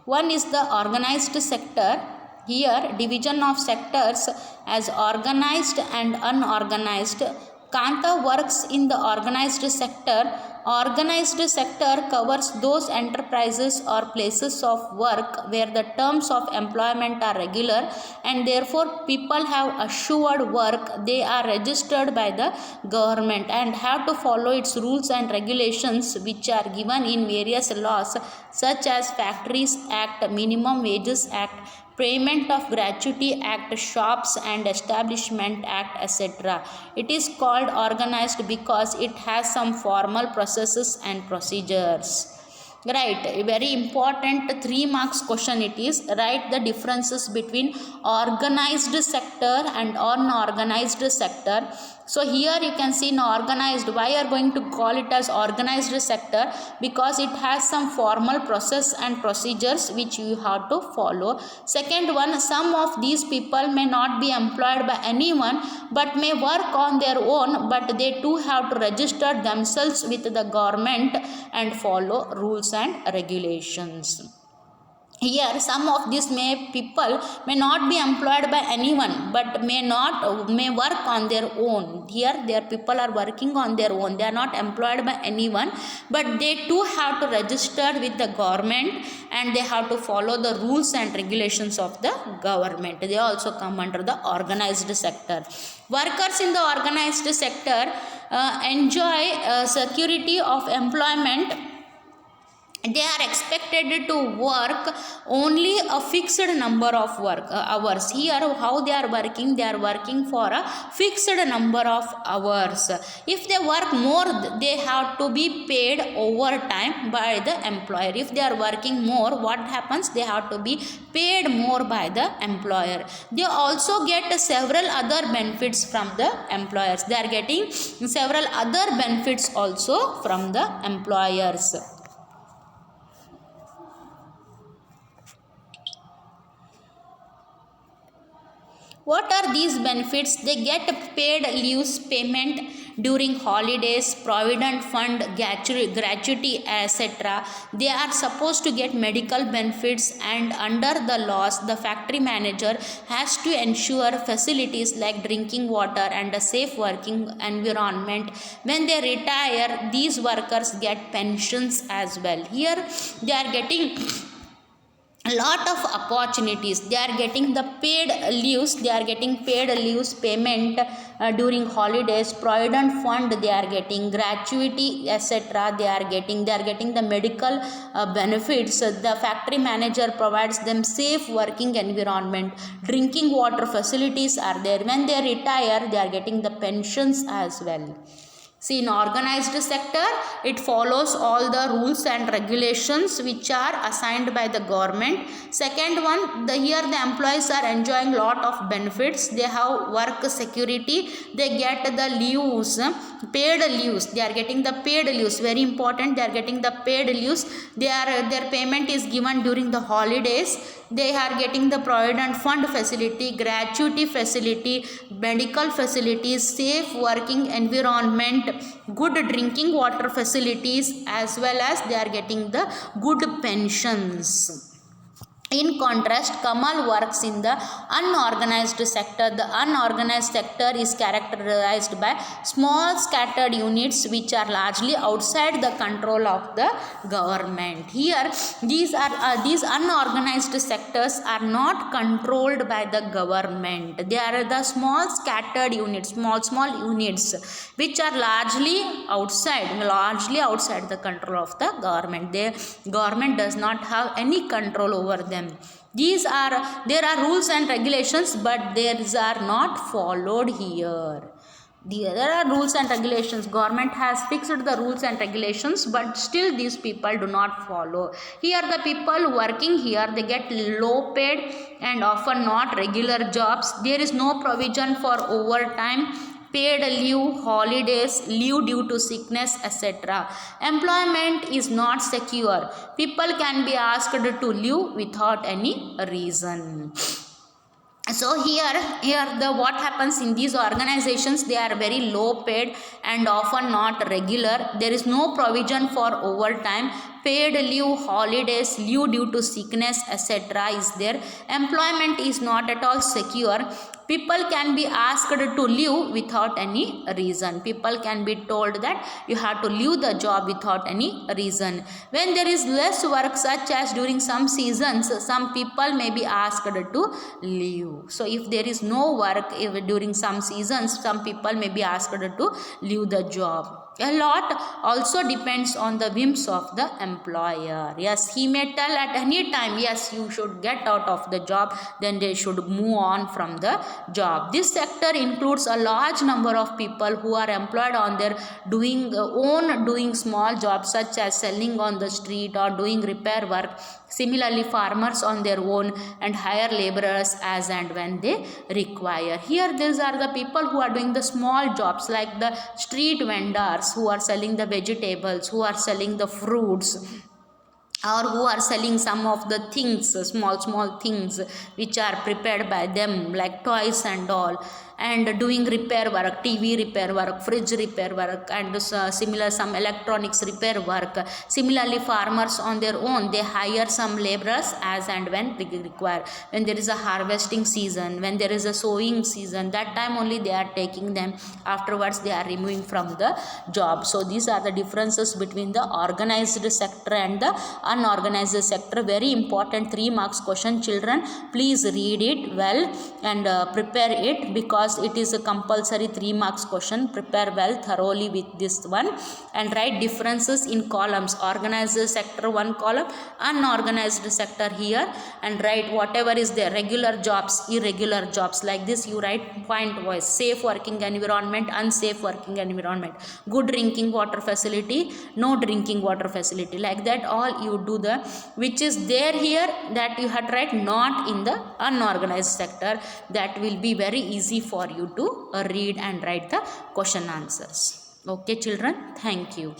One is the organized sector. Here division of sectors as organized and unorganized. Kanta works in the organized sector. Organized sector covers those enterprises or places of work where the terms of employment are regular and therefore people have assured work. They are registered by the government and have to follow its rules and regulations which are given in various laws such as Factories Act, Minimum Wages Act, Payment of Gratuity Act, Shops and Establishment Act, etc. It is called organized because it has some formal processes and procedures. Right, a very important 3 marks question it is. Write the differences between organized sector and unorganized sector. So here you can see in organized, why are going to call it as organized sector? Because it has some formal process and procedures which you have to follow. Second one, some of these people may not be employed by anyone but may work on their own, but they too have to register themselves with the government and follow rules and regulations. Here some of these people may not be employed by anyone but may work on their own. Here their people are working on their own, they are not employed by anyone but they too have to register with the government and they have to follow the rules and regulations of the government. They also come under the organized sector. Workers in the organized sector enjoy security of employment. They are expected to work only a fixed number of hours. Here how they are working for a fixed number of hours. If they work more, they have to be paid overtime by the employer. If they are working more, what happens? They have to be paid more by the employer. They also get several other benefits from the employers. They are getting several other benefits also from the employers. What are these benefits? They get paid leaves payment during holidays, provident fund, gratuity, etc. They are supposed to get medical benefits, and under the laws, the factory manager has to ensure facilities like drinking water and a safe working environment. When they retire, these workers get pensions as well. Here they are getting lot of opportunities. They are getting the paid leaves, payment during holidays, provident fund they are getting, gratuity, etc. they are getting the medical benefits. The factory manager provides them safe working environment, drinking water facilities are there. When they retire, they are getting the pensions as well. See, in organized sector, it follows all the rules and regulations which are assigned by the government. Second one, here the employees are enjoying lot of benefits. They have work security. They get the leaves, paid leaves. They are getting the paid leaves. Very important. They are getting the paid leaves. Their payment is given during the holidays. They are getting the provident fund facility, gratuity facility, medical facilities, safe working environment, good drinking water facilities, as well as they are getting the good pensions. In contrast, Kamal works in the unorganized sector. The unorganized sector is characterized by small scattered units which are largely outside the control of the government. Here, these unorganized sectors are not controlled by the government. They are the small scattered units, small units which are largely outside the control of the government. The government does not have any control over them. There are rules and regulations, but these are not followed here. There are rules and regulations. Government has fixed the rules and regulations, but still these people do not follow. Here the people working here, they get low paid and often not regular jobs. There is no provision for overtime, paid leave, holidays, leave due to sickness, etc. Employment is not secure. People can be asked to leave without any reason. So what happens in these organizations, they are very low paid and often not regular. There is no provision for overtime. paid leave, holidays, leave due to sickness, etc. is there. Employment is not at all secure. People can be asked to leave without any reason. People can be told that you have to leave the job without any reason. When there is less work, such as during some seasons, some people may be asked to leave. So if there is no work during some seasons, some people may be asked to leave the job. A lot also depends on the whims of the employer. Yes, he may tell at any time, yes, you should get out of the job, then they should move on from the job. This sector includes a large number of people who are employed on their doing small jobs, such as selling on the street or doing repair work. Similarly, farmers on their own and hire laborers as and when they require. Here, these are the people who are doing the small jobs, like the street vendors who are selling the vegetables, who are selling the fruits, or who are selling some of the things, small things which are prepared by them, like toys and all, and doing repair work, TV repair work, fridge repair work, and similar some electronics repair work. Similarly, farmers on their own, they hire some laborers as and when required. When there is a harvesting season, when there is a sowing season, that time only they are taking them. Afterwards, they are removing from the job. So these are the differences between the organized sector and the unorganized sector. Very important 3 marks question. Children, please read it well and prepare it, because it is a compulsory 3 marks question. Prepare well thoroughly with this one and write differences in columns. Organized sector 1 column, unorganized sector here, and write whatever is there, regular jobs, irregular jobs. Like this you write point wise. Safe working environment, unsafe working environment, good drinking water facility, no drinking water facility. Like that all you do the which is there here, that you have to write not in the unorganized sector. That will be very easy for you to read and write the question answers. Okay children, thank you.